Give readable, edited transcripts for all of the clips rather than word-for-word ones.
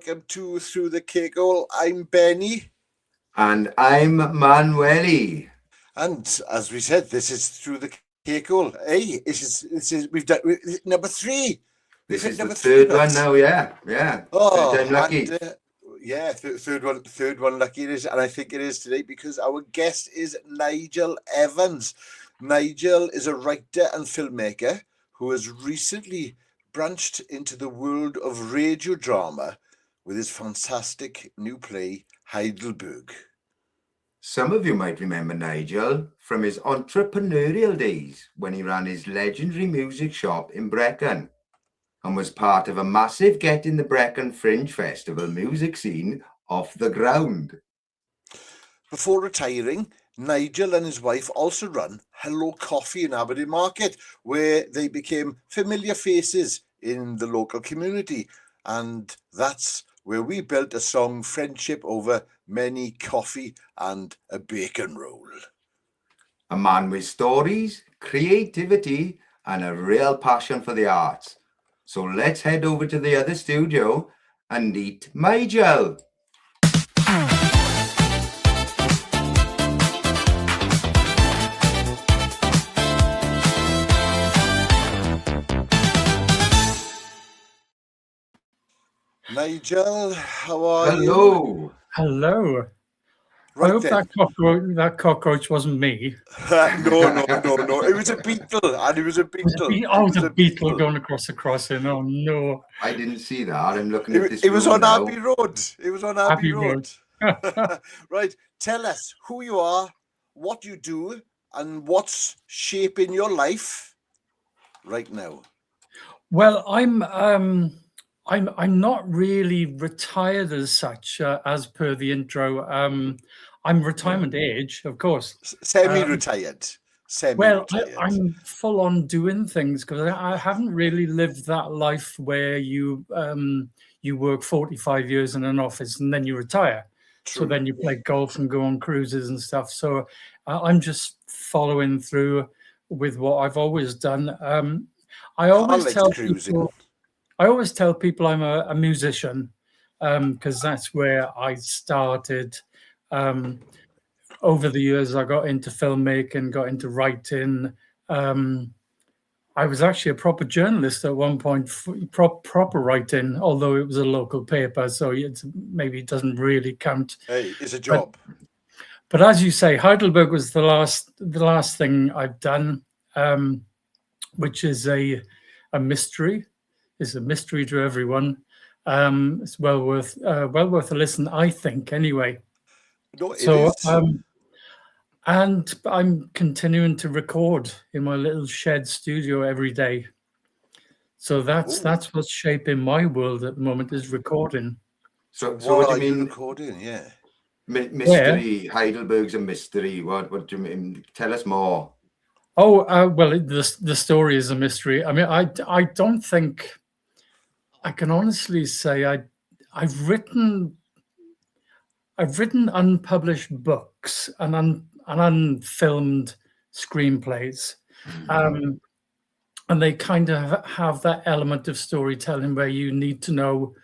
welcome to Through the Cake Hole. I'm Benny. And I'm Manwelly. And as we said, this is Through the Cake Hole. Hey, we've done number 3. This is the third one now, yeah. Oh, third time lucky. And, third one lucky it is, and I think it is today because our guest is Nigel Evans. Nigel is a writer and filmmaker who has recently branched into the world of radio drama with his fantastic new play, Heidelberg. Some of you might remember Nigel from his entrepreneurial days when he ran his legendary music shop in Brecon and was part of a massive Getting the Brecon Fringe Festival music scene off the ground. Before retiring, Nigel and his wife also run Hello Coffee in Aberdeen Market, where they became familiar faces in the local community. And that's where we built a song friendship over many coffee and a bacon roll. A man with stories, creativity, and a real passion for the arts. So let's head over to the other studio and meet Nigel. Nigel, how are you? Hello. Right, I hope that cockroach wasn't me. No. It was a beetle, and it was a beetle. The beetle going across the crossing. Oh, no. I didn't see that. I'm looking at this. It was on now. Abbey Road. It was on Abbey Road. Right. Tell us who you are, what you do, and what's shaping your life right now. Well, I'm not really retired as such, as per the intro. I'm retirement age, of course. Semi-retired. Well, I'm full on doing things because I haven't really lived that life where you work 45 years in an office and then you retire. True. So then you play golf and go on cruises and stuff. So I'm just following through with what I've always done. I always tell people I'm a musician because that's where I started. Over the years, I got into filmmaking, got into writing. I was actually a proper journalist at one point, proper writing, although it was a local paper, so maybe it doesn't really count. Hey, it's a job. But as you say, Heidelberg was the last thing I've done, which is a mystery. It's a mystery to everyone. It's well worth a listen, I think. Anyway, no, it is. And I'm continuing to record in my little shed studio every day. So that's what's shaping my world at the moment is recording. So what do you mean recording? Yeah, mystery. Yeah. Heidelberg's a mystery. What do you mean? Tell us more. Oh well, the story is a mystery. I mean, I don't think. I can honestly say I've written unpublished books and unfilmed screenplays, and they kind of have that element of storytelling where you need to know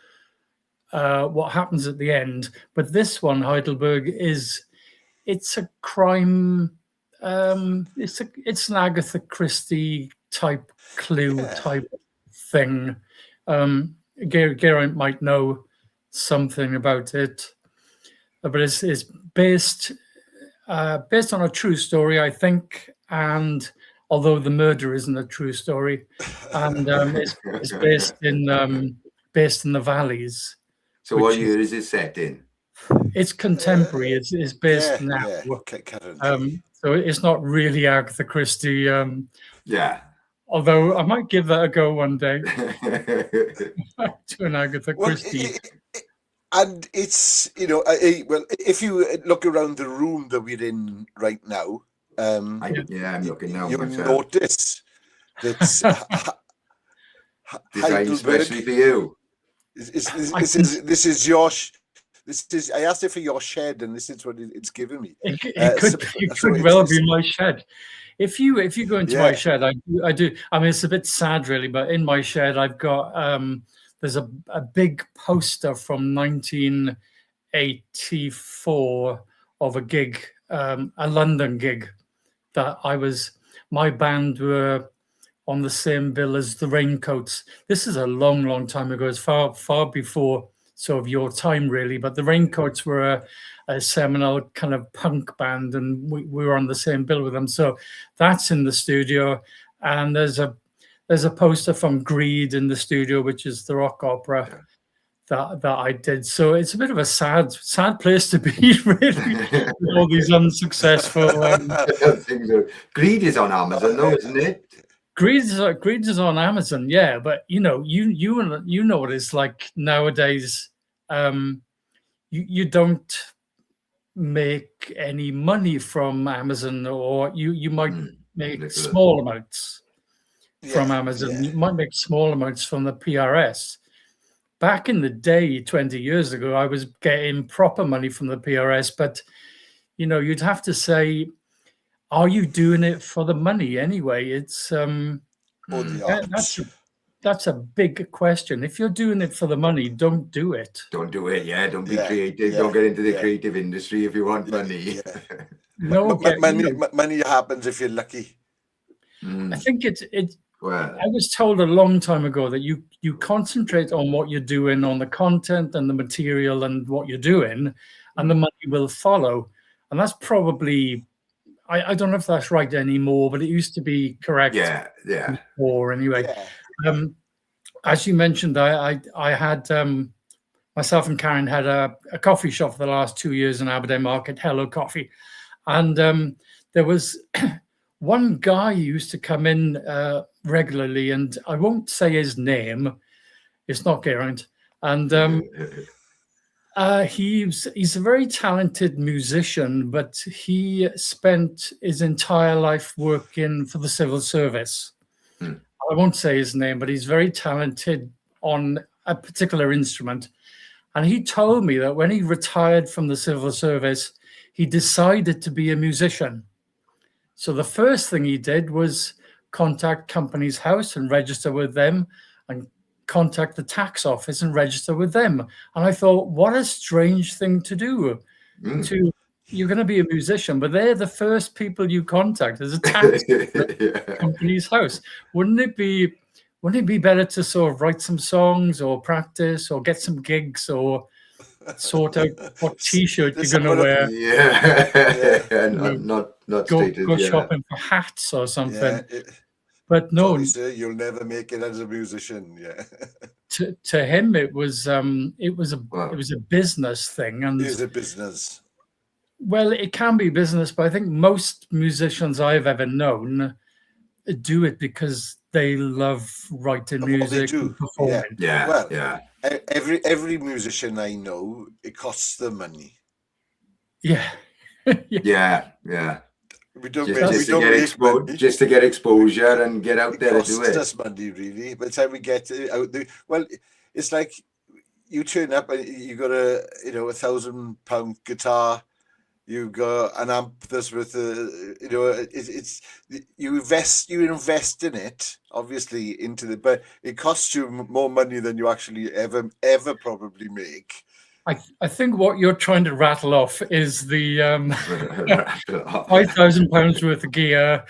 what happens at the end. But this one, Heidelberg, it's a crime. It's an Agatha Christie type clue type thing. Geraint might know something about it, but it's based on a true story, I think. And although the murder isn't a true story, and it's based in the valleys. So what year is it set in? It's contemporary. It's based now. So it's not really Agatha Christie. Although I might give that a go one day to an Agatha Christie. And it's, if you look around the room that we're in right now, I'm looking now. You'll notice that designed especially for you. This is your. I asked it for your shed, and this is what it's given me. It could well be my shed. If you go into my shed, I do. I mean, it's a bit sad, really, but in my shed, I've got there's a big poster from 1984 of a gig, a London gig that my band were on the same bill as the Raincoats. This is a long, long time ago. It's far, far before sort of your time, really. But the Raincoats were a seminal kind of punk band, and we were on the same bill with them. So that's in the studio. And there's a poster from Greed in the studio, which is the rock opera that I did. So it's a bit of a sad place to be, really, with all these unsuccessful. Greed is on Amazon, though, isn't it? Greed is on Amazon, yeah. But you know what it's like nowadays. You don't make any money from Amazon, or you might make small amounts from Amazon. Yeah. You might make small amounts from the PRS. Back in the day, 20 years ago, I was getting proper money from the PRS, but you'd have to say, are you doing it for the money anyway? It's that's a big question. If you're doing it for the money, don't do it. Don't do it. Yeah, don't be creative. Don't get into the creative industry if you want money. Yeah. No, money happens if you're lucky. I think it's. Well, I was told a long time ago that you concentrate on what you're doing, on the content and the material and what you're doing, and the money will follow. And that's probably, I don't know if that's right anymore, but it used to be correct. Yeah. Or anyway, Yeah. As you mentioned, I had myself and Karen had a coffee shop for the last 2 years in Aberdeen Market, Hello Coffee, and there was one guy who used to come in regularly, and I won't say his name. It's not Geraint, and he's a very talented musician, but he spent his entire life working for the civil service. I won't say his name, but he's very talented on a particular instrument. And he told me that when he retired from the civil service, he decided to be a musician. So the first thing he did was contact Companies House and register with them, and contact the tax office and register with them. And I thought, what a strange thing to do. You're going to be a musician, but they're the first people you contact as a tax Companies House. Wouldn't it be better to sort of write some songs or practice or get some gigs or sort out what T-shirt you're going to wear? Go shopping for hats or something. But no, sorry, sir, you'll never make it as a musician. Yeah. To him, it was a business thing, and it is a business. Well, it can be business, but I think most musicians I've ever known do it because they love writing music and performing. Every musician I know, it costs them money. Yeah. We don't just to get exposure and get out there to do it. It costs us money, really. By the time we get out there, well, it's like you turn up and you got a £1,000 guitar. You've got an amp that's with you invest in it, obviously, but it costs you more money than you actually ever probably make. I think what you're trying to rattle off is the £5,000 worth of gear,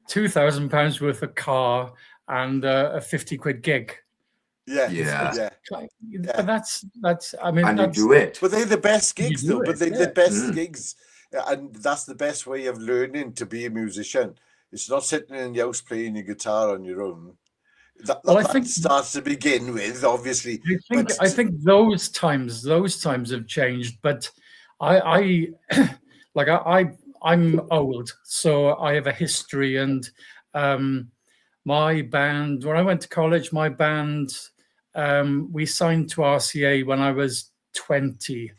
£2,000 worth of car, and a 50 quid gig. Yeah. But that's. I mean, and you do it. But they're the best gigs, though. But they're the best gigs, and that's the best way of learning to be a musician. It's not sitting in your house playing your guitar on your own. That starts to begin with, obviously. I think those times have changed. But I'm old, so I have a history, and my band. When I went to college, my band. We signed to RCA when I was 20.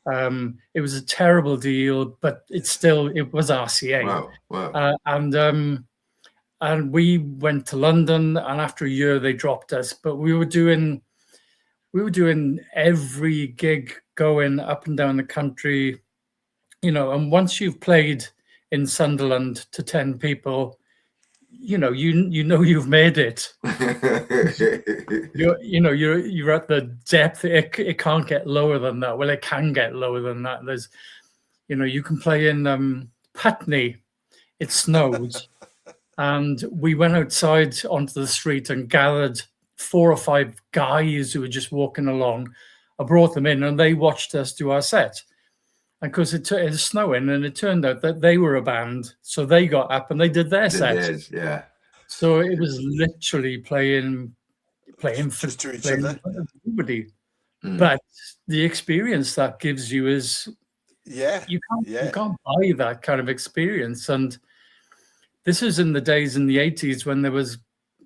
It was a terrible deal, but it was RCA. Wow. And we went to London, and after a year they dropped us. But we were doing every gig, going up and down the country, and once you've played in Sunderland to 10 people, you know you've made it. You're at the depth. It can't get lower than that. Well, it can get lower than that. There's, you can play in Putney. It snows, and we went outside onto the street and gathered 4 or 5 guys who were just walking along. I brought them in, and they watched us do our set. And because it was snowing, and it turned out that they were a band, so they got up and they did their set. Yeah. So it was literally playing Just to each other. Everybody. But the experience that gives you is you can't buy that kind of experience. And this was in the days in the 80s when there was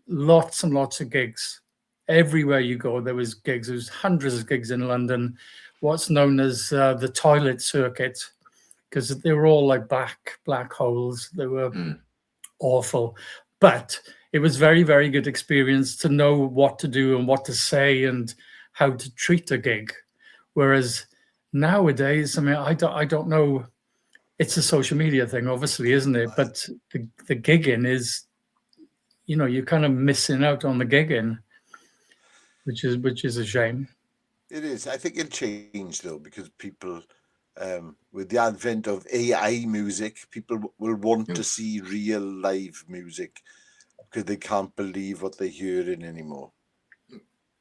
lots and lots of gigs. Everywhere you go, there was gigs. There was hundreds of gigs in London, what's known as the toilet circuit, because they were all like black holes. They were awful. But it was very, very good experience to know what to do and what to say and how to treat a gig. Whereas nowadays, I mean, I don't know. It's a social media thing, obviously, isn't it? But the gigging is, you're kind of missing out on the gigging, which is a shame. It is. I think it'll change though, because people, with the advent of AI music, people will want to see real live music because they can't believe what they're hearing anymore.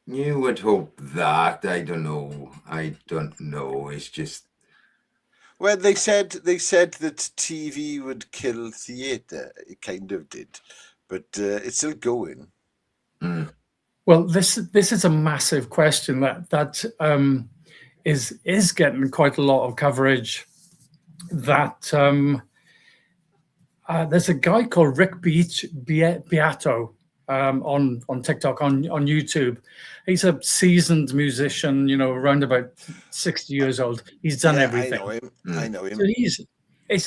You would hope that. I don't know. It's just. Well, they said that TV would kill theatre. It kind of did, but it's still going. Well, this is a massive question that is getting quite a lot of coverage. That there's a guy called Rick Beato on TikTok, on YouTube. He's a seasoned musician, around about 60 years old. He's done everything. I know him. So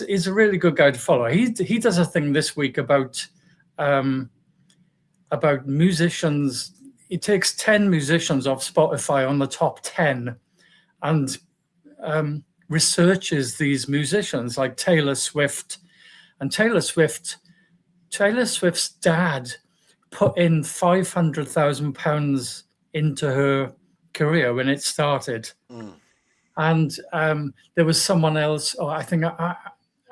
he's a really good guy to follow. He does a thing this week about musicians. He takes 10 musicians off Spotify on the top 10 and researches these musicians like Taylor Swift. And Taylor Swift's dad put in £500,000 into her career when it started. And there was someone else, or I think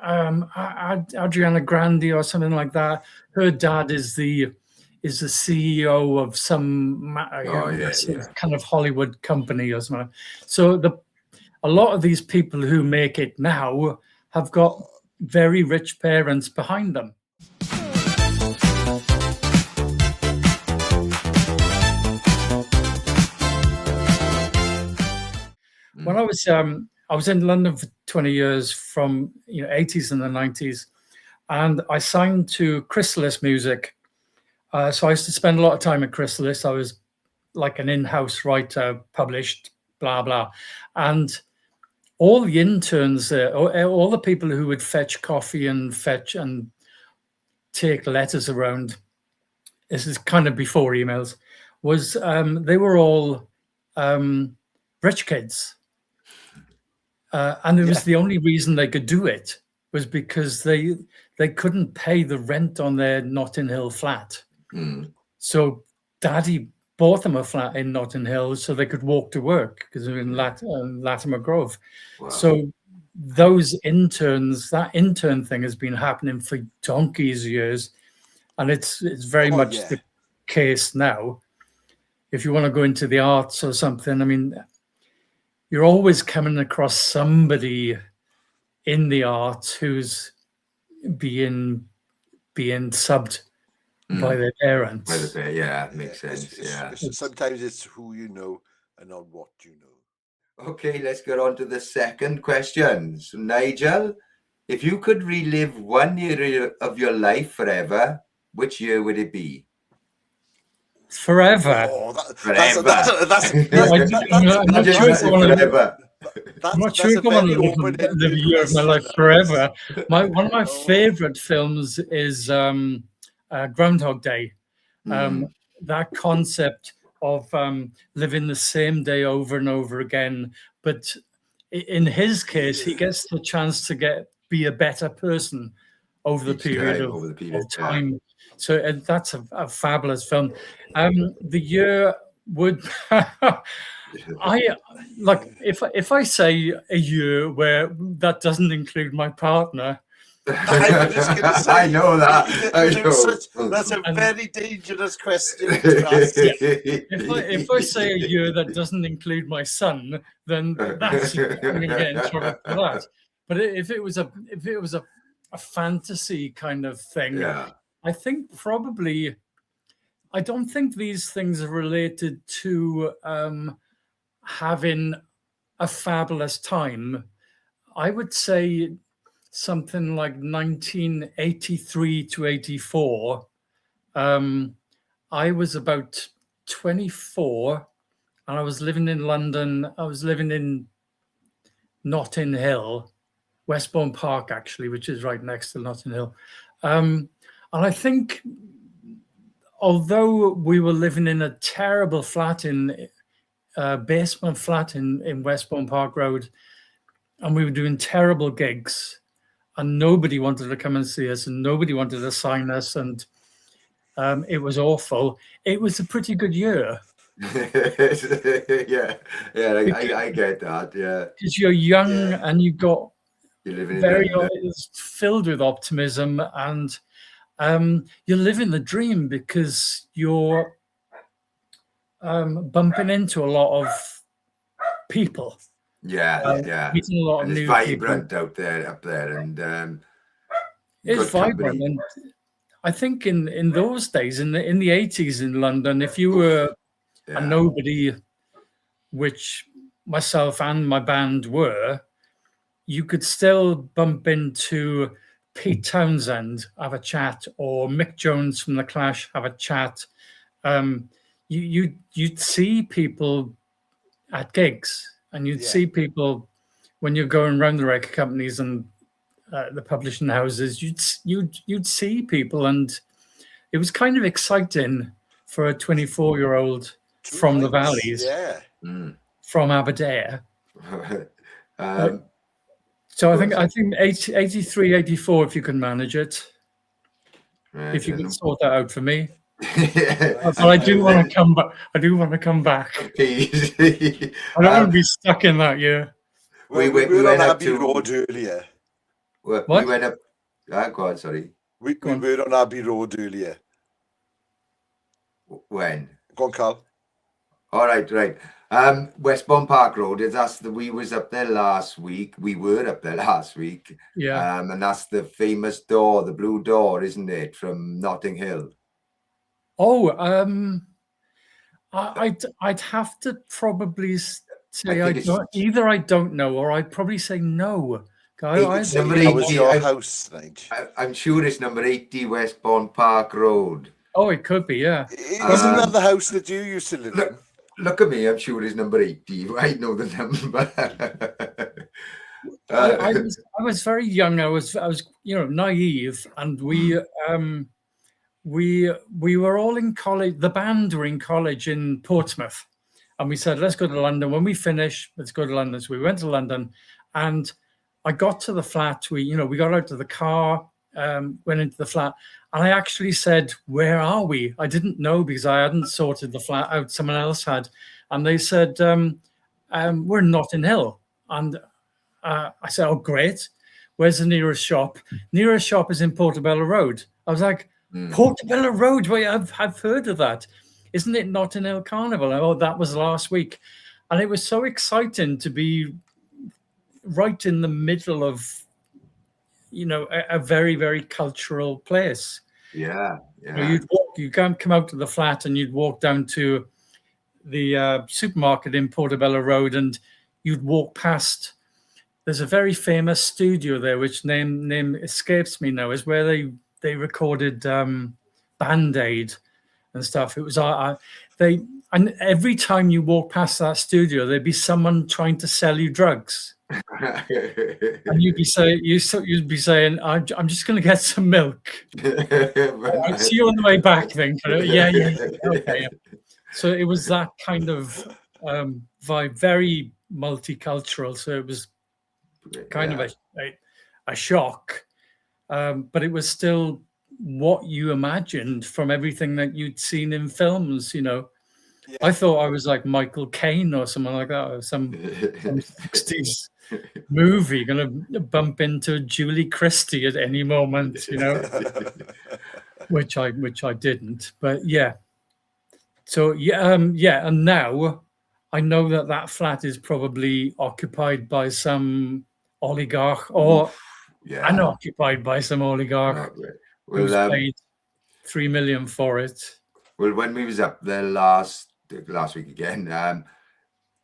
Adriana Grande or something like that. Her dad is the CEO of some kind of Hollywood company or something. So a lot of these people who make it now have got very rich parents behind them. When I was in London for 20 years, from 80s and the 90s, and I signed to Chrysalis Music. So I used to spend a lot of time at Chrysalis. I was like an in-house writer, published, blah, blah. And all the interns there, all the people who would fetch coffee and take letters around, this is kind of before emails, was they were all rich kids. And it was the only reason they could do it was because they couldn't pay the rent on their Notting Hill flat. So Daddy bought them a flat in Notting Hill so they could walk to work because they were in Latimer Grove. Wow. So those interns, that intern thing has been happening for donkey's years, and it's very much the case now. If you want to go into the arts or something, I mean, you're always coming across somebody in the arts who's being subbed by their parents. Makes sense. Sometimes it's who you know and not what you know. Okay, let's get on to the second question. So, Nigel, if you could relive 1 year of your life forever, which year would it be? Forever. Oh, forever. I'm not sure if I want to live a year of my life forever. One of my favorite films is Groundhog Day. That concept of living the same day over and over again, but in his case, he gets the chance to be a better person over the period of time. So that's a fabulous film. The year would I like if I say a year where that doesn't include my partner. I was just going to say, I know that. I know. That's a very dangerous question to ask. Yeah. If I say a year that doesn't include my son, then that's I'm going to get in trouble for that. But if it was a fantasy kind of thing, Yeah. I think probably I don't think these things are related to having a fabulous time. I would say something like 1983 to 84. I was about 24 and I was living in London. I was living in Notting Hill, Westbourne Park, actually, which is right next to Notting Hill. And I think although we were living in a terrible flat basement flat in Westbourne Park Road, and we were doing terrible gigs, and nobody wanted to come and see us, and nobody wanted to sign us, and it was awful. It was a pretty good year. Yeah, I get that. Yeah, because you're young and you got very filled with optimism, and you're living the dream because you're bumping into a lot of people. Yeah. Meeting a lot of and new it's vibrant people. up there, and It's vibrant, and I think in those days, in the 80s in London, if you were a nobody, which myself and my band were, you could still bump into Pete Townsend, have a chat, or Mick Jones from The Clash, have a chat. You'd see people at gigs, and you'd see people when you're going around the record companies and the publishing houses. You'd see people, and it was kind of exciting for a 24-year-old from the valleys, from Aberdare. So I think 83, 84, if you can manage it, if you can sort that out for me. But I do want to come back. I do want to come back. Please. I don't want to be stuck in that year. We were on Abbey Road earlier. We went up. Go on, sorry. We were on Abbey Road earlier. When? Go on, Carl. All right. Westbourne Park Road. We was up there last week. We were up there last week. Yeah. And that's the famous door, the blue door, isn't it, from Notting Hill? Oh, I'd have to probably say I don't know, or I'd probably say no. Number 80, was your house, I'm sure it's number 80 Westbourne Park Road. Oh, it could be, yeah. Isn't that the house that you used to live in? Look at me, I'm sure it's number 80. I know the number. I was very young. I was naive, and we were all in college. The band were in college in Portsmouth, and we said, let's go to London. When we finish, let's go to London. So we went to London, and I got to the flat. We got out of the car, went into the flat, and I actually said, where are we? I didn't know because I hadn't sorted the flat out. Someone else had. And they said, we're in Notting Hill. And I said, oh, great. Where's the nearest shop? Nearest shop is in Portobello Road. I was like, Portobello Road? Wait, I've heard of that. Isn't it Notting Hill Carnival? Oh, that was last week. And it was so exciting to be right in the middle of, a very, very cultural place. Yeah. You can't come out to the flat and you'd walk down to the supermarket in Portobello Road, and you'd walk past. There's a very famous studio there, which name escapes me now, is where they recorded Band-Aid and stuff. It was and every time you walk past that studio, there'd be someone trying to sell you drugs. And you'd be saying, I'm just going to get some milk. I'll see you on the way back then. Yeah. Okay. Yeah. So it was that kind of vibe, very multicultural. So it was kind of a shock, but it was still what you imagined from everything that you'd seen in films. You know, Yeah. I thought I was like Michael Caine or someone like that, or some 60s movie going to bump into Julie Christie at any moment, you know, which I didn't. But yeah. So yeah, and now I know that that flat is probably occupied by some oligarch or Yeah. unoccupied by some oligarch who's Well, paid 3 million for it. well, when we was up there last week again,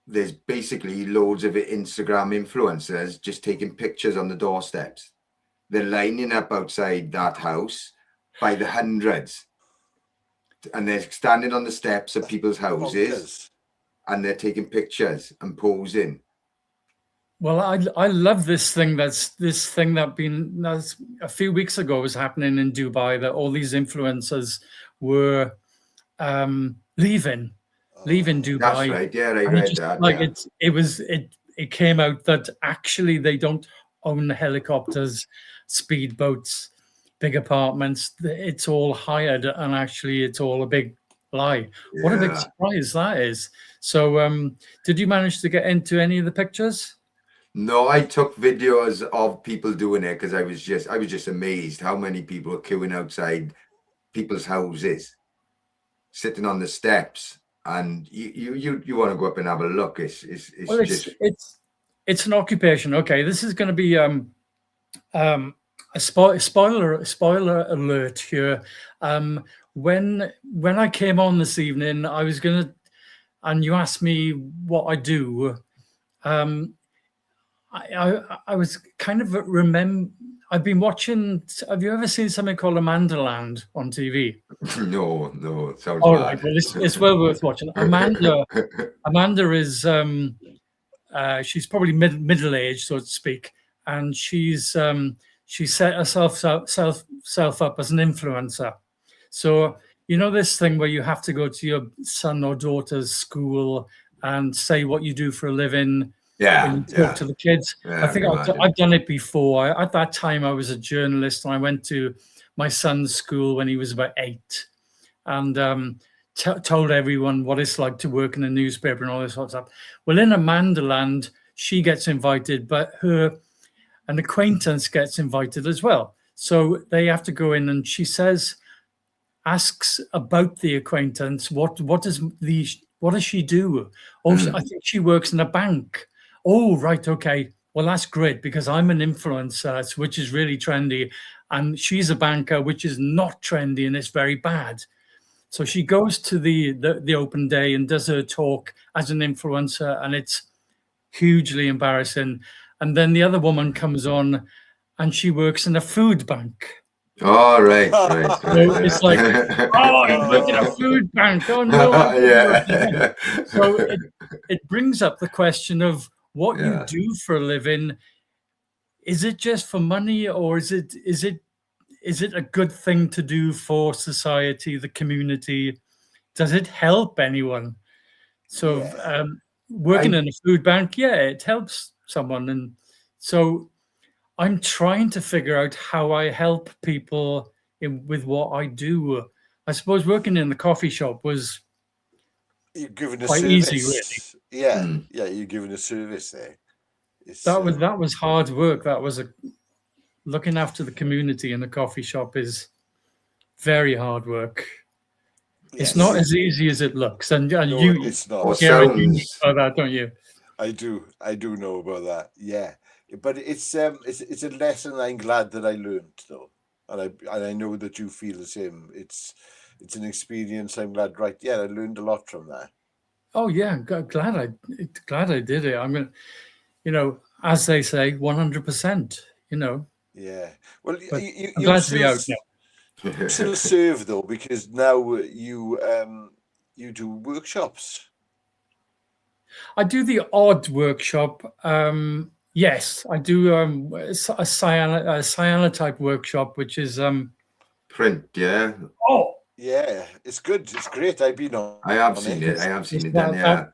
there's basically loads of Instagram influencers just taking pictures on the doorsteps. They're lining up outside that house by the hundreds, and they're standing on the steps of people's houses, and they're taking pictures and posing. Well, I love this thing that a few weeks ago was happening in Dubai, that all these influencers were leaving Dubai. That's right. Yeah, I read that. Like yeah. it came out that actually they don't own helicopters, speedboats, big apartments. It's all hired, and actually it's all a big lie. Yeah. What a big surprise that is. So did you manage to get into any of the pictures? No, I took videos of people doing it because I was just amazed how many people were queuing outside people's houses, sitting on the steps, and you want to go up and have a look. It's an occupation. Okay, this is going to be a spoiler alert here. When I came on this evening, I was gonna, and you asked me what I do. I was kind of I've been watching. Have you ever seen something called Amandaland on TV? No, it sounds All bad. right, well, it's well worth watching. Amanda is she's probably middle-aged, so to speak, and she set herself up as an influencer. So you know this thing where you have to go to your son or daughter's school and say what you do for a living. And talk to the kids. I think I've done it before. At that time, I was a journalist, and I went to my son's school when he was about 8, and told everyone what it's like to work in a newspaper and all this sort of stuff. Well, in Amandaland, she gets invited, but an acquaintance gets invited as well. So they have to go in, and she asks about the acquaintance. What does she do? Oh, I think she works in a bank. Oh, right, okay. Well, that's great because I'm an influencer, which is really trendy, and she's a banker, which is not trendy, and it's very bad. So she goes to the open day and does her talk as an influencer, and it's hugely embarrassing. And then the other woman comes on, and she works in a food bank. Oh, right. So it's like, oh, you work in a food bank. Oh no. Yeah. So it brings up the question of what you do for a living. Is it just for money, or is it a good thing to do for society, the community? Does it help anyone? So working in a food bank, it helps someone. And so I'm trying to figure out how I help people with what I do. I suppose working in the coffee shop was quite easy, really. Yeah, you're giving a service there. That was hard work. That was looking after the community in the coffee shop is very hard work. Yes. It's not as easy as it looks, and it's not. Geraint, you know about that, don't you? I do know about that. Yeah, but it's a lesson I'm glad that I learned, though, and I know that you feel the same. It's an experience I'm glad. Right? Yeah, I learned a lot from that. Oh yeah, glad I did it. I'm gonna, as they say, 100%. Yeah. Well, I'm glad to be out now. You still serve though, because now you do workshops. I do the odd workshop. Yes, I do a cyanotype workshop, which is print. Yeah. Oh. Yeah, it's good. It's great. I have seen it. I have seen it done. Yeah.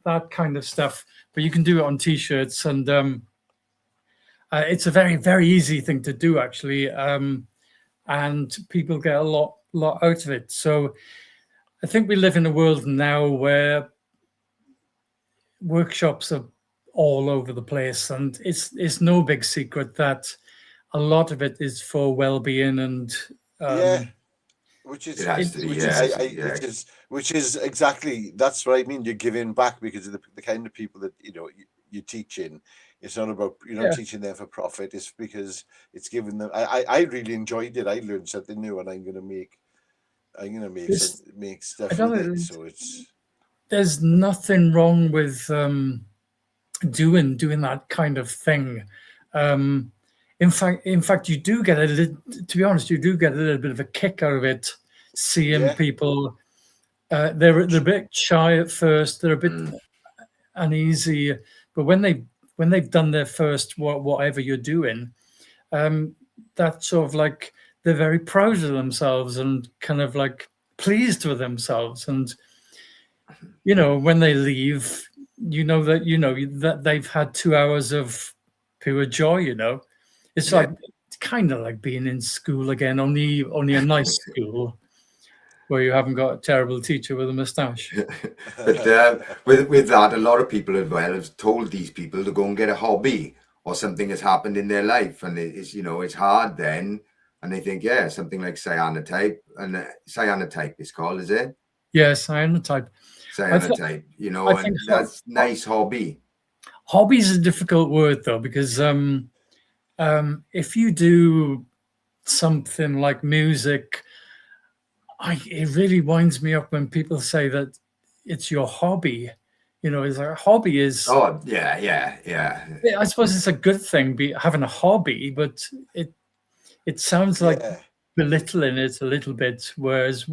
That kind of stuff, but you can do it on T-shirts, and it's a very, very easy thing to do, actually. and people get a lot out of it. So I think we live in a world now where workshops are all over the place, and it's no big secret that a lot of it is for well-being and Yeah, which It is has to be, yeah. which is exactly, that's what I mean. You're giving back because of the kind of people that you're teaching. It's not about Yeah. teaching them for profit. It's because it's giving them. I really enjoyed it. I learned something new, and I'm gonna make stuff I don't with know, it. So it's there's nothing wrong with doing that kind of thing. In fact, you do get to be honest, you do get a little bit of a kick out of it, seeing Yeah. people. They're a bit shy at first. They're a bit uneasy, but when they've done their first whatever you're doing, that's sort of like they're very proud of themselves and kind of like pleased with themselves. And when they leave, that they've had 2 hours of pure joy. It's Yeah. like it's kind of like being in school again, only a nice school where you haven't got a terrible teacher with a moustache. But with that, a lot of people as well have told these people to go and get a hobby or something has happened in their life, and it's hard then, and they think something like cyanotype, and cyanotype is called, is it? Yes, cyanotype. Cyanotype, I think and that's nice hobby. Hobby is a difficult word though, because if you do something like music, it really winds me up when people say that it's your hobby. It's like a hobby is. Oh yeah. I suppose it's a good thing, having a hobby, but it sounds like belittling it a little bit. Whereas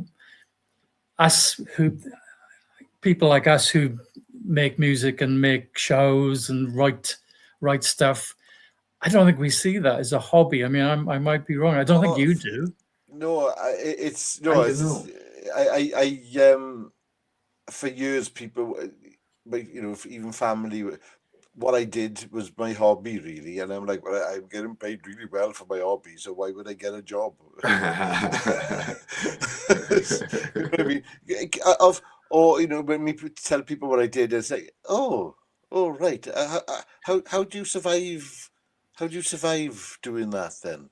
people like us who make music and make shows and write stuff, I don't think we see that as a hobby. I mean, I might be wrong. I don't think you do. No, for years people, even family, what I did was my hobby really, and I'm like, well, I'm getting paid really well for my hobby, so why would I get a job? You know what I mean? When we tell people what I did, it's like, oh right, how do you survive? How do you survive doing that then?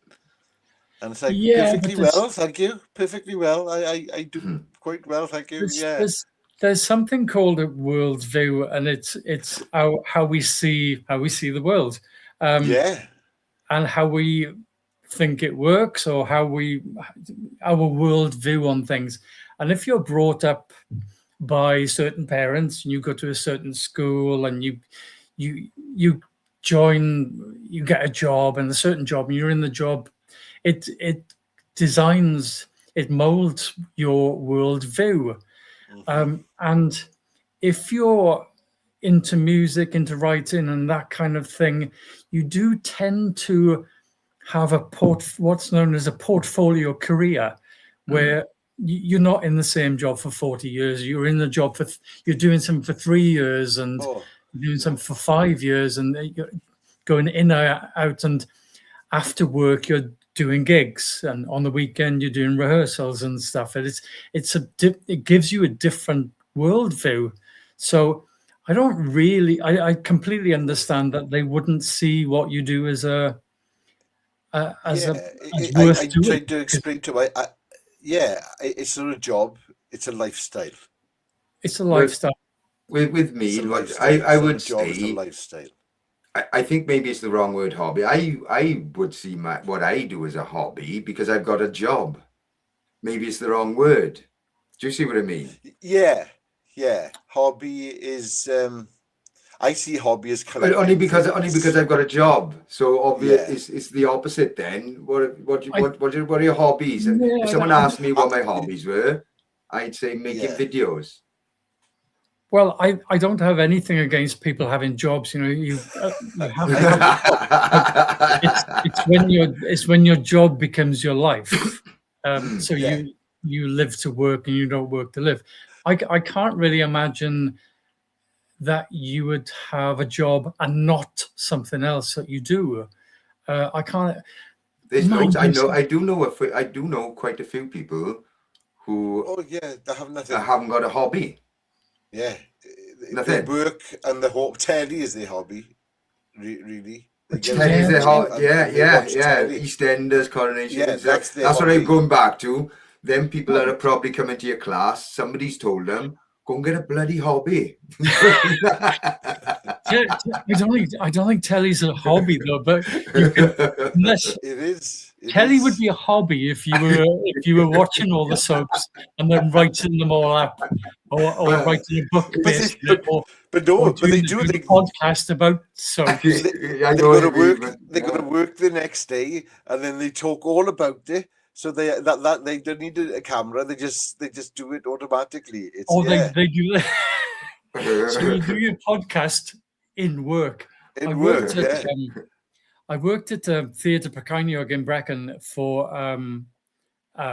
And it's like, perfectly well, thank you. Perfectly well. I do quite well, thank you. There's something called a worldview, and it's how we see the world. And how we think it works, or our worldview on things. And if you're brought up by certain parents and you go to a certain school and you get a job, and a certain job, and you're in the job, it molds your worldview. And if you're into music, into writing and that kind of thing, you do tend to have what's known as a portfolio career, where you're not in the same job for 40 years. You're in the job you're doing something for 3 years, and you're doing something for 5 years, and you're going in and out, and after work you're doing gigs, and on the weekend you're doing rehearsals and stuff. And it gives you a different worldview. So I completely understand that they wouldn't see what you do as worth I doing. tried to explain to my it's not a job, it's a lifestyle. It's a lifestyle. With me, I would say it's a lifestyle. I think maybe it's the wrong word, hobby. I would see what I do as a hobby because I've got a job. Maybe it's the wrong word. Do you see what I mean? Yeah. Hobby is. I see hobby as only because I've got a job. So obvious, it's the opposite. Then what are your hobbies? And if someone asked me what my hobbies were, I'd say making videos. Well, I don't have anything against people having jobs. You have to have it's when your job becomes your life. So you live to work and you don't work to live. I can't really imagine that you would have a job and not something else that you do. I can't. There's loads. I Nigel- do know quite a few people who Oh yeah, they have nothing. haven't got a hobby. Yeah, Nothing. they work and the telly is their hobby. Really, they get Telly's on their telly hobby. and they Yeah. watch telly. EastEnders, Coronation. Yeah, that's their what hobby. I'm going back to. Them people that are probably coming to your class, somebody's told them, go and get a bloody hobby. I don't think telly's a hobby though, but you could, unless It is. telly would be a hobby if you were watching all the soaps and then writing them all up, or writing a book based on it, but doing they do. a podcast about soaps. I know what you mean, but- They go to work the next day, and then they talk all about it. So they don't need a camera. They just do it automatically. It's, Or yeah. they do that. So you do your podcast in work. I worked at Theatre Precaniog in Brecon for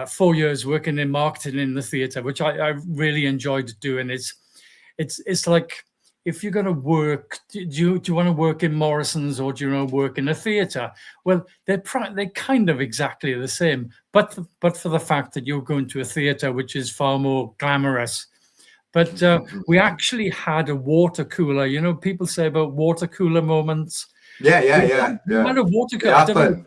4 years, working in marketing in the theatre, which I really enjoyed doing. It's like, if you're going to work, do you want to work in Morrison's or do you want to work in a theatre? Well, they're kind of exactly the same, but for the fact that you're going to a theatre, which is far more glamorous. But we actually had a water cooler. You know, people say about water cooler moments. Yeah. We had a water cooler.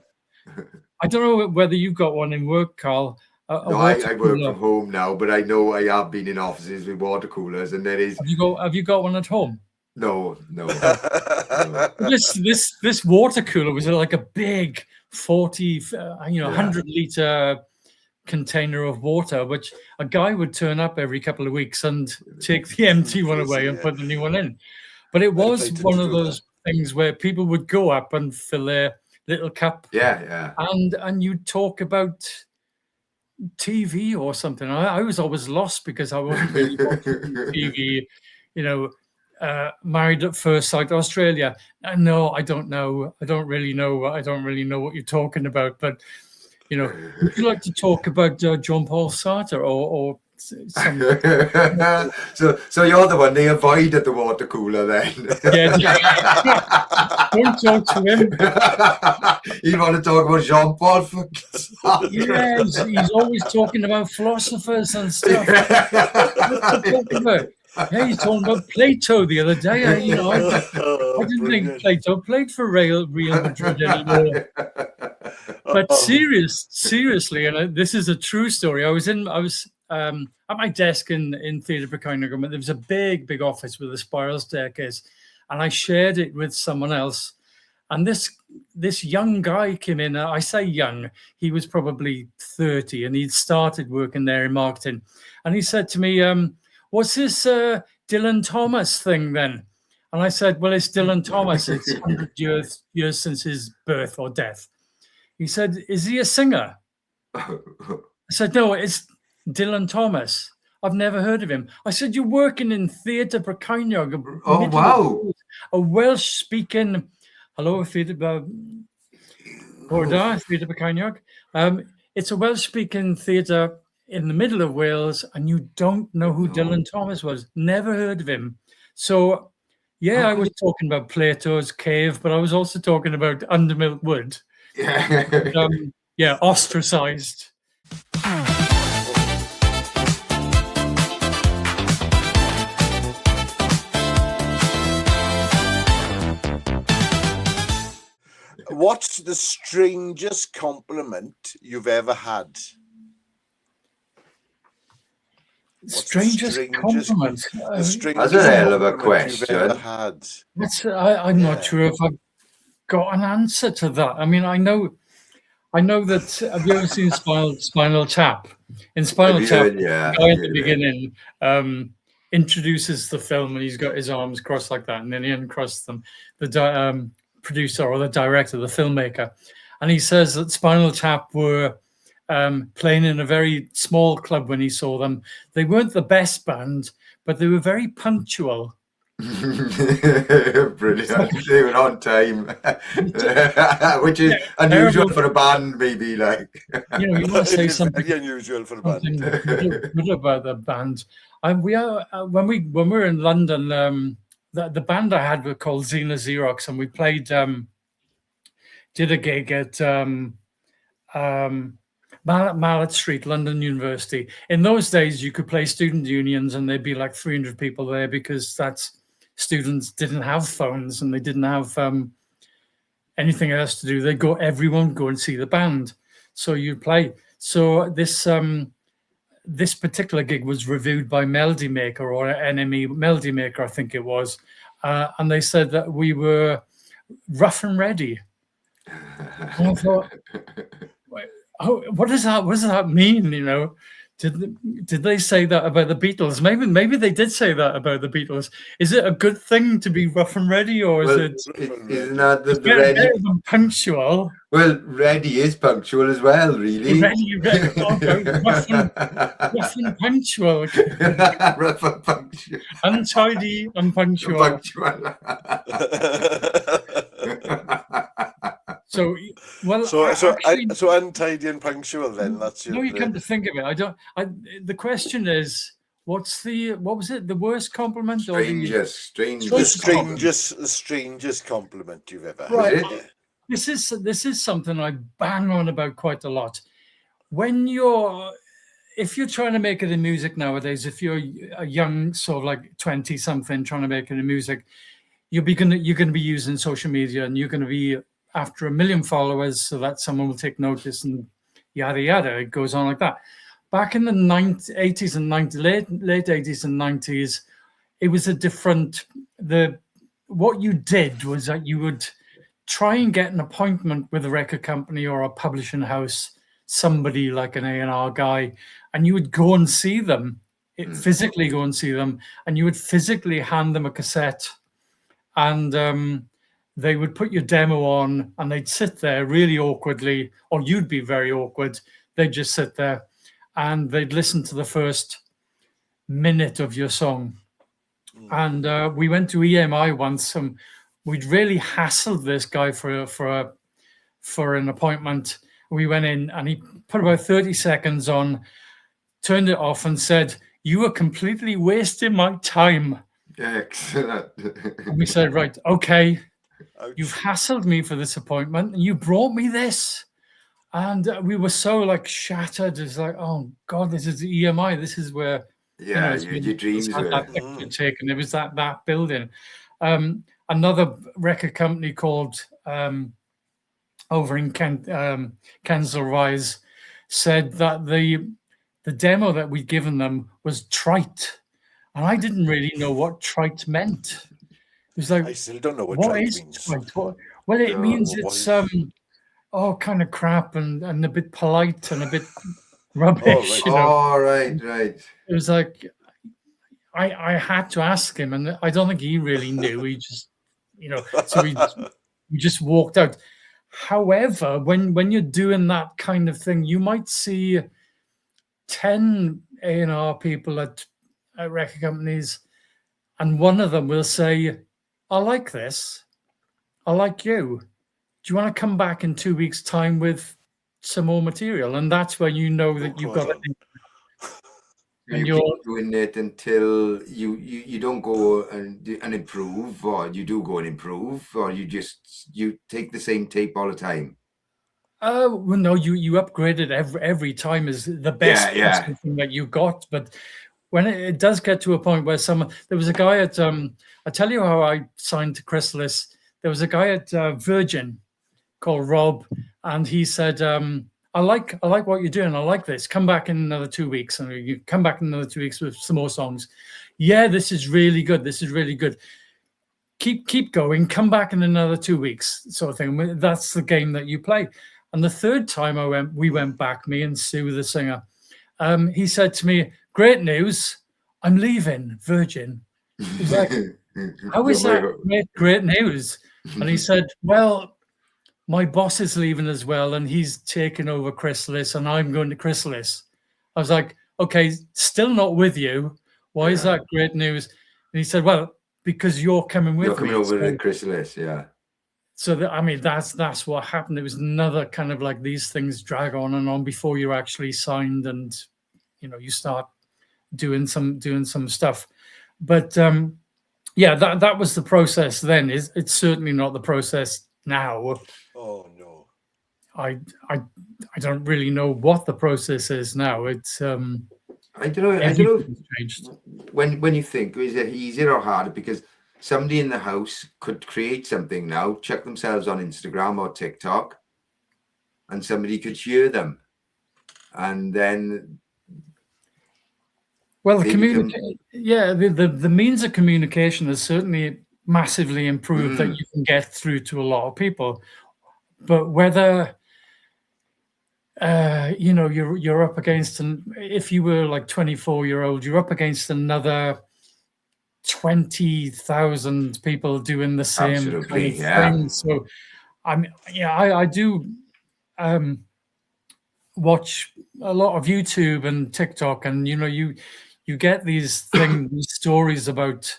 I don't know whether you got one in work, Carl. No, I work from home now, but I know I have been in offices with water coolers, and there is. Have you got one at home? No. This water cooler was like a big 100-liter container of water, which a guy would turn up every couple of weeks and take the empty one away and put the new one in. But it was one of those things where people would go up and fill their little cup. Yeah. And you'd talk about TV or something. I was always lost because I wasn't really watching TV, Married at First Sight Australia. No, I don't know. I don't really know what you're talking about. But, would you like to talk about John Paul Sartre or some... So you're the one they avoid at the water cooler then? Yeah. Don't talk to him. You want to talk about Jean Paul? Yes, he's always talking about philosophers and stuff. What's he talking about? Yeah, he's talking about Plato the other day. I didn't think Plato played for Real Madrid anymore. But seriously, and this is a true story. I was at my desk in Theatre Precaniog. There was a big office with a spiral staircase, and I shared it with someone else. And this young guy came in. I say young, he was probably 30, and he'd started working there in marketing. And he said to me, "What's this Dylan Thomas thing then?" And I said, "Well, it's Dylan Thomas. It's 100 years since his birth or death." He said, "Is he a singer?" I said, "No, it's Dylan Thomas. I've never heard of him." I said, "You're working in Theatre Precaniog." Oh, wow. A Welsh-speaking... Hello, Theatre Precaniog. It's a Welsh-speaking theatre in the middle of Wales, and you don't know who Dylan Thomas was. Never heard of him. So, yeah, I was talking about Plato's Cave, but I was also talking about Undermilt Wood. Yeah. Ostracized. What's the strangest compliment you've ever had? Strangest compliment? That's a hell of a question. You've ever had. I'm not sure if I've got an answer to that. I mean, I know that. Have you ever seen Spinal Tap? In Spinal Tap, the guy at the beginning introduces the film, and he's got his arms crossed like that, and then he uncrosses them. The producer or the director, the filmmaker, and he says that Spinal Tap were playing in a very small club when he saw them. They weren't the best band, but they were very punctual. Brilliant. They were on time, which is unusual for a band, maybe. Like, you want to say something very unusual for a band. Good about the band. And we are when we were in London. The band I had were called Xena Xerox, and we played, did a gig at Mallet Street, London University. In those days, you could play student unions and there'd be like 300 people there because students didn't have phones and they didn't have anything else to do. Everyone go and see the band. So you'd play. So this particular gig was reviewed by Melody Maker or NME Melody Maker, I think it was. And they said that we were rough and ready. And I thought, oh, what does that mean? You know, did they say that about the Beatles? Maybe they did say that about the Beatles. Is it a good thing to be rough and ready, or is isn't that the better ready? than punctual? Well, ready is punctual as well, really. Ready, okay, rough and punctual, Rough and punctual. untidy and punctual. Punctual. So, well, So actually, untidy and punctual. Then that's your. no, you come to think of it, the question is, what was it? The worst compliment or Strangest. the strangest compliment you've ever Right. had. This is something I bang on about quite a lot. If you're trying to make it in music nowadays, if you're a young sort of like 20 something trying to make it in music, you're going to be using social media and you're going to be after 1 million followers so that someone will take notice and yada yada. It goes on like that. Back in the 80s and 90s, late 80s and 90s, it was a different. What you did was that you would try and get an appointment with a record company or a publishing house, somebody like an A&R guy, and you would go and see them, physically go and see them, and you would physically hand them a cassette, and they would put your demo on, and they'd sit there really awkwardly, or you'd be very awkward. They'd just sit there, and they'd listen to the first minute of your song. And we went to EMI once, and we'd really hassled this guy for an appointment. We went in and he put about 30 seconds on, turned it off and said, "You are completely wasting my time." Excellent. And we said, "Right, okay, Ouch. you've hassled me for this appointment and you brought me this." And we were so like shattered. It's like, oh God, this is the EMI. This is where Yeah, your dreams had were. that picture taken. It was that building. Another record company called over in Kensal Rise said that the demo that we'd given them was trite, and I didn't really know what trite meant. It was like, I still don't know what what trite is means. trite? Well, it means it's kind of crap and a bit polite and a bit rubbish. You know? Oh, right. It was like I had to ask him, and I don't think he really knew. He just, so we just walked out. However, when you're doing that kind of thing, you might see 10 A&R people at record companies, and one of them will say, "I like this. I like you. Do you want to come back in 2 weeks' time with some more material?" And that's where you know that you've got it. And you keep doing it until you don't go and improve, or you do go and improve, or you take the same tape all the time. Well, no, you upgrade it every time is the best possible thing that you got. But when it does get to a point where there was a guy at I tell you how I signed to Chrysalis. There was a guy at Virgin called Rob, and he said, I like what you're doing. I like this. Come back in another 2 weeks. And you come back in another 2 weeks with some more songs. Yeah, this is really good. This is really good. Keep going. Come back in another 2 weeks, sort of thing. That's the game that you play. And the third time we went back, me and Sue, the singer, he said to me, "Great news. I'm leaving Virgin." He's like, "How is that great news?" And he said, "Well, my boss is leaving as well, and he's taking over Chrysalis, and I'm going to Chrysalis." I was like, "Okay, still not with you. Why is that great news?" And he said, "Well, because you're coming with me." You're coming over to Chrysalis, yeah. So that's what happened. It was another kind of like these things drag on and on before you're actually signed, and you start doing some stuff. But that was the process then. It's certainly not the process now. Oh no. I don't really know what the process is now. It's I don't know. everything's changed. When you think, is it easier or harder? Because somebody in the house could create something now, chuck themselves on Instagram or TikTok, and somebody could hear them, and then Well, they become- the means of communication has certainly massively improved that Mm. you can get through to a lot of people. But whether you're up against, if you were like 24-year-old, you're up against another 20,000 people doing the same Absolutely, kind of yeah. thing. So I do watch a lot of YouTube and TikTok, and you get these things, these stories about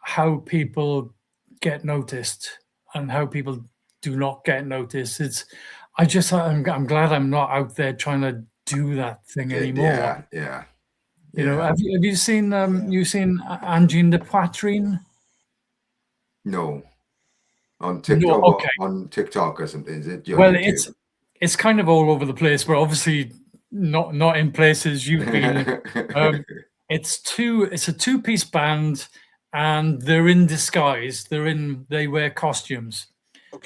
how people get noticed and how people do not get noticed. I'm glad I'm not out there trying to do that thing anymore. Yeah. Have you seen Angine de Poitrine? No. On TikTok, No, okay. On TikTok or something, is it? Well, it's kind of all over the place, but obviously not in places you've been. It's a two-piece band, and they're in disguise. They wear costumes,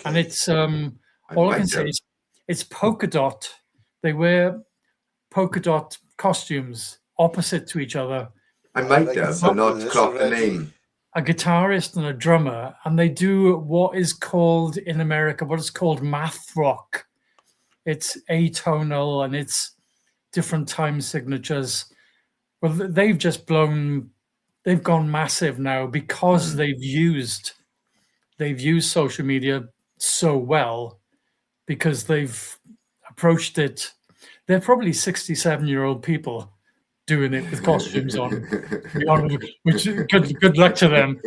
and it's all I can say is it's polka dot. They wear polka dot costumes opposite to each other. I might have, but not clock the name. A guitarist and a drummer, and they do what is called in America, what is called math rock. It's atonal and it's different time signatures. Well, they've gone massive now because they've used social media so well, because they've approached it. They're probably 67-year-old people doing it with costumes on, which good luck to them,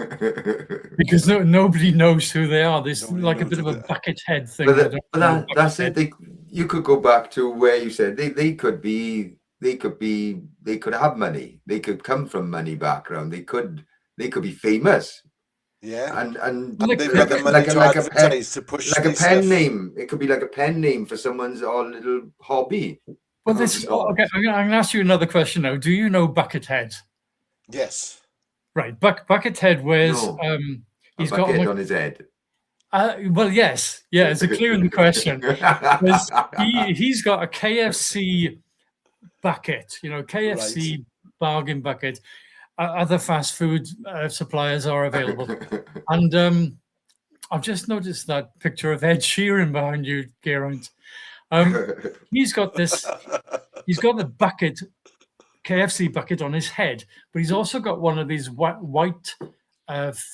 because nobody knows who they are. There's like a bit of a bucket head thing. But that's it. You could go back to where you said they could have money. They could come from money background. They could be famous. Yeah, and they've got the money to advertise, to push like a pen name. It could be like a pen name for someone's little hobby. Well, okay. I'm going to ask you another question now. Do you know Buckethead? Yes. Right. Buckethead wears. He's got on his head. Well, yes. Yeah, it's a clue in the question. He's got a KFC bucket. KFC bargain bucket. Other fast food suppliers are available, and I've just noticed that picture of Ed Sheeran behind you, Geraint. He's got the bucket, KFC bucket on his head, but he's also got one of these white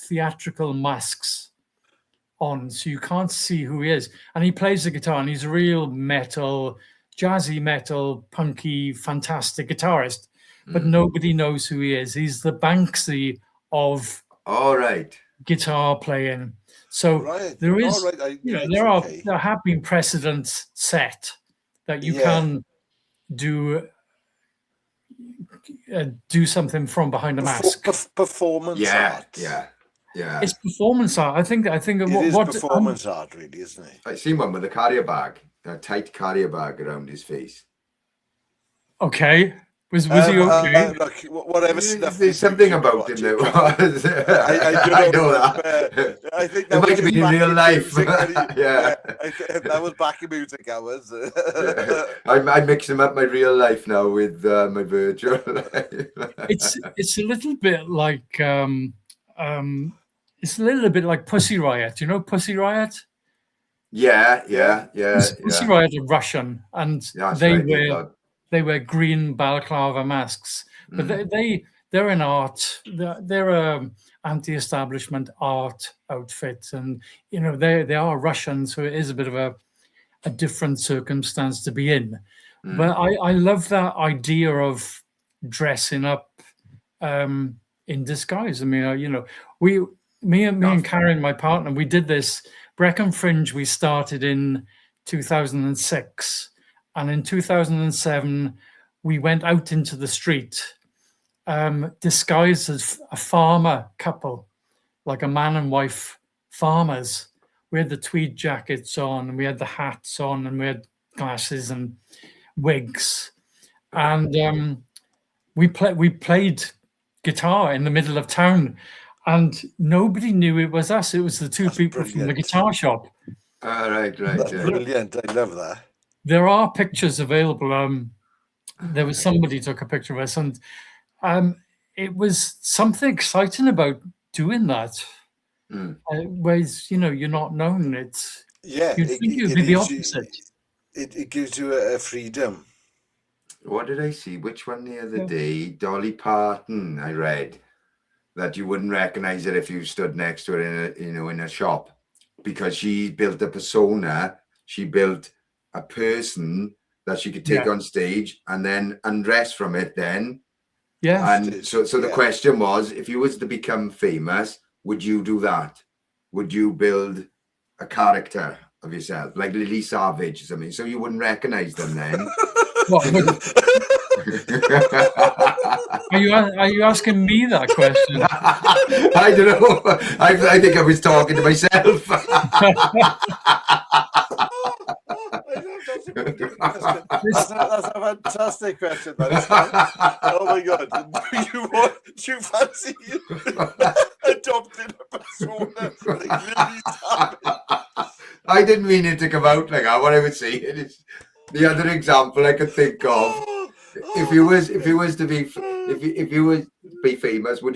theatrical masks on, so you can't see who he is. And he plays the guitar, and he's a real jazzy metal, punky, fantastic guitarist, but nobody knows who he is. He's the Banksy of guitar playing. So there is, there have been precedents set that you can do something from behind a mask. Performance art. Yeah. It's performance art. I think it is performance art, really, isn't it? I seen one with a carrier bag, a tight carrier bag around his face. Okay. Was he okay? Look, whatever stuff. There's something about him that was. I know that. I think that might have been in real life. That was backing music hours. I'm mixing up my real life now with my virtual life. It's a little bit like Pussy Riot. You know Pussy Riot? Yeah. Pussy Riot are Russian, and they wear green balaclava masks, but they're an art. They're a anti-establishment art outfit, and they are Russian, so it is a bit of a different circumstance to be in. But I love that idea of dressing up in disguise. I mean, me and Karen, my partner, we did this Brecon Fringe. We started in 2006. And in 2007, we went out into the street, disguised as a farmer couple, like a man and wife farmers, we had the tweed jackets on, and we had the hats on, and we had glasses and wigs, and we played guitar in the middle of town, and nobody knew it was us. It was the two people from the guitar shop. Right. That's brilliant. I love that. There are pictures available. There was somebody took a picture of us, and it was something exciting about doing that. Whereas, you're not known. It's you'd think it'd be the opposite. It gives you a freedom. What did I see? Which one the other day? Dolly Parton. I read that you wouldn't recognize it if you stood next to her in a shop, because she built a persona. She built a person that she could take on stage and then undress from it. Then, and so the question was, if you was to become famous, would you do that? Would you build a character of yourself, like Lily Savage or something, so you wouldn't recognize them then? Are you asking me that question? I don't know. I think I was talking to myself. That's a fantastic question. That is. Oh my God! Do you fancy adopting a persona like Lily Savage? I didn't mean it to come out like that. What I would say is, the other example I could think of, if you was to be famous, would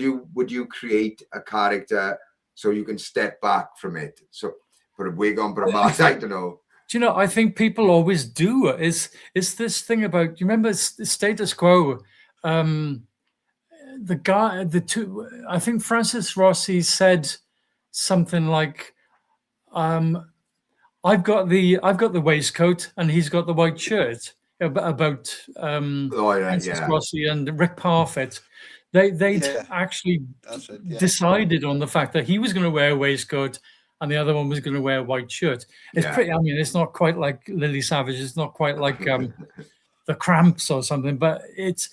you create a character so you can step back from it? So put a wig on, put a mask. I don't know. Do you know? I think people always do. Is this thing about? You remember Status Quo? I think Francis Rossi said something like, I've got the waistcoat and he's got the white shirt. About Francis Rossi and Rick Parfitt. They'd actually decided on the fact that he was going to wear a waistcoat and the other one was going to wear a white shirt. It's pretty. I mean, it's not quite like Lily Savage. It's not quite like the Cramps or something. But it's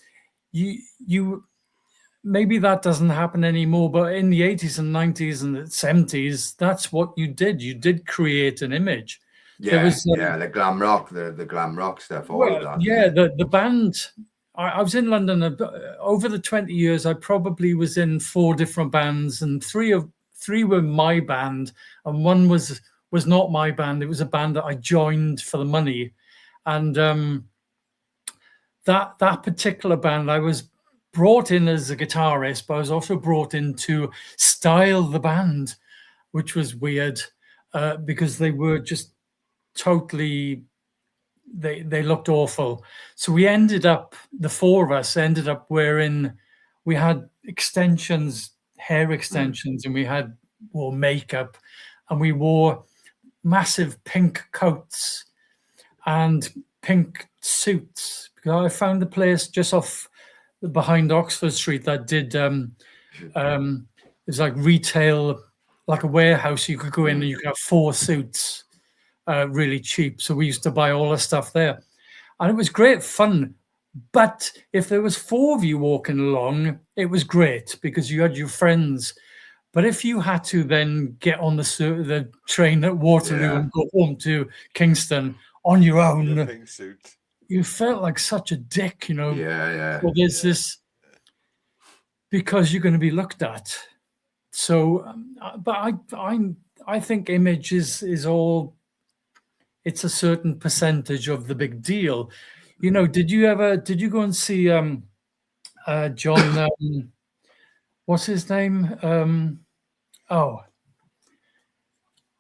you. Maybe that doesn't happen anymore. But in the 80s and 90s and the 70s, that's what you did. You did create an image. The glam rock, the glam rock stuff. All of that. Yeah, the band. I was in London over the 20 years. I probably was in 4 different bands, and three were my band, and one was not my band. It was a band that I joined for the money, and that particular band, I was brought in as a guitarist, but I was also brought in to style the band, which was weird because they were just totally. They looked awful. So the 4 of us ended up wearing. We had hair extensions, and we wore makeup, and we wore massive pink coats and pink suits, because I found a place just off behind Oxford Street that did it's like retail, like a warehouse. You could go in and you could have 4 suits really cheap. So we used to buy all the stuff there, and it was great fun. But if there was 4 of you walking along, it was great because you had your friends. But if you had to then get on the train at Waterloo and go home to Kingston on your own, you felt like such a dick, Yeah. Well, there's this, because you're going to be looked at. So, but I think image is all. It's a certain percentage of the big deal. Did you go and see John? What's his name?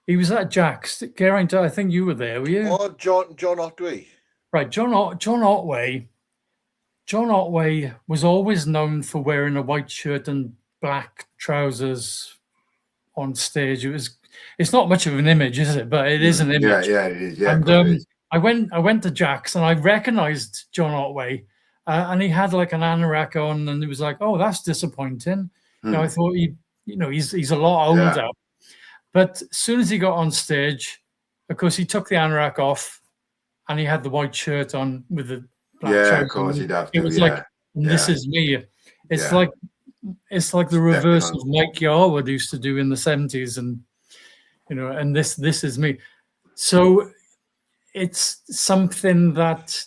He was at Jack's. Geraint, I think you were there, were you? Oh, John Otway. Right, John Otway. John Otway was always known for wearing a white shirt and black trousers on stage. It's not much of an image, is it? But it is an image. Yeah, it is. Yeah, and I went to Jack's and I recognized John Otway, and he had like an anorak on, and it was like, oh, that's disappointing. I thought he's a lot older. But as soon as he got on stage, of course, he took the anorak off, and he had the white shirt on with the black trousers. Of course he'd have to. It was like, this is me. It's like the reverse of Mike Yarwood used to do in the 70s, and and this is me. So it's something that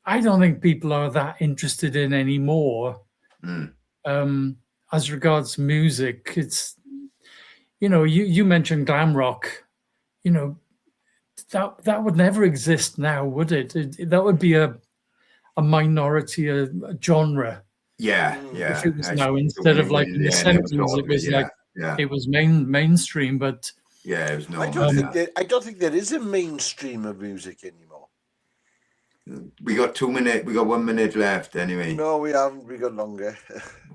I don't think people are that interested in anymore. As regards music, it's, you mentioned glam rock, that would never exist now, would it? That would be a minority, a genre. Yeah. If it was now, instead of like in the 70s, it was like it was mainstream, but yeah, it was no. I don't think there is a mainstream of music anymore. We got 2 minutes. We got 1 minute left anyway. No, we haven't. We got longer.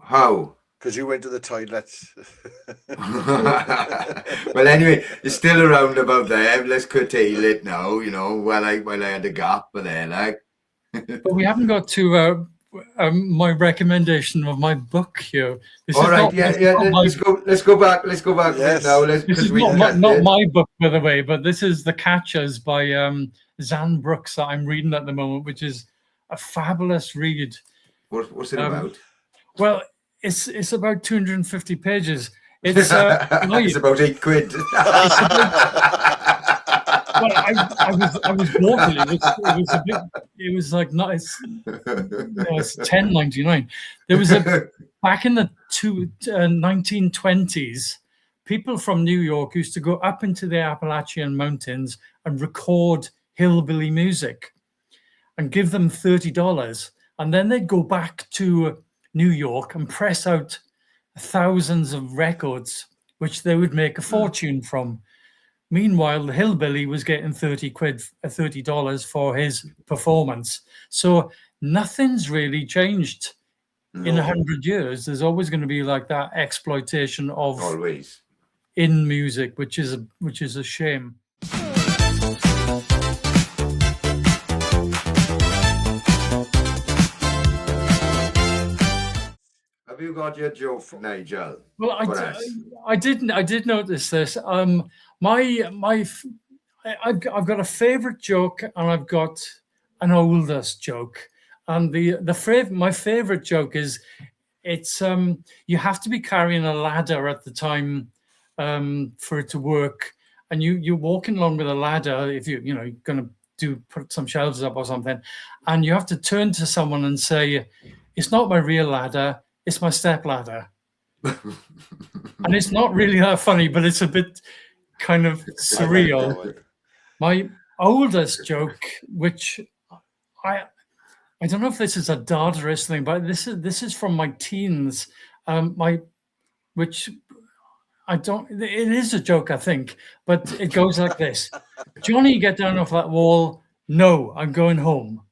How? Because you went to the toilet. Well, anyway, you're still around about there. Let's curtail it now. While I had a gap there, like. But we haven't got to my recommendation of my book here. All right, let's go back. Let's go back now. This is not my book, by the way, but this is The Catchers by Zan Brooks that I'm reading at the moment, which is a fabulous read. What's it about? Well, it's about 250 pages. It's it's about £8. Well, I was mortal. It was a bit. It was like it's $10.99. There was back in the 1920s. People from New York used to go up into the Appalachian Mountains and record hillbilly music, and give them $30, and then they'd go back to New York and press out thousands of records, which they would make a fortune from. Meanwhile, the hillbilly was getting $30 for his performance. So nothing's really changed in 100 years. There's always going to be like that exploitation of always in music, which is a shame. Have you got your joke, Nigel? Well, I did notice this. I've got a favorite joke and I've got an oldest joke. And my favorite joke is it's you have to be carrying a ladder at the time for it to work, and you're walking along with a ladder if you're going to put some shelves up or something, and you have to turn to someone and say, "It's not my real ladder, it's my step ladder." And it's not really that funny, but it's a bit kind of surreal. My oldest joke, which I don't know if this is a Dadaist thing, but this is from my teens. It is a joke, I think, but it goes like this: Johnny, get down off that wall. No, I'm going home.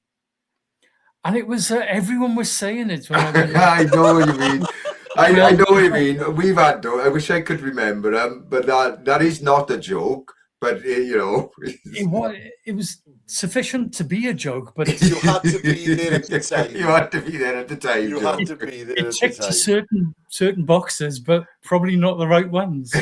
And it was everyone was saying it when I went. I know what you mean. I know what you mean. We've had though. I wish I could remember them, but that is not a joke. But it was sufficient to be a joke. But you had to be there at the time. You had to be there at the time. You had to be there. It ticked certain boxes, but probably not the right ones.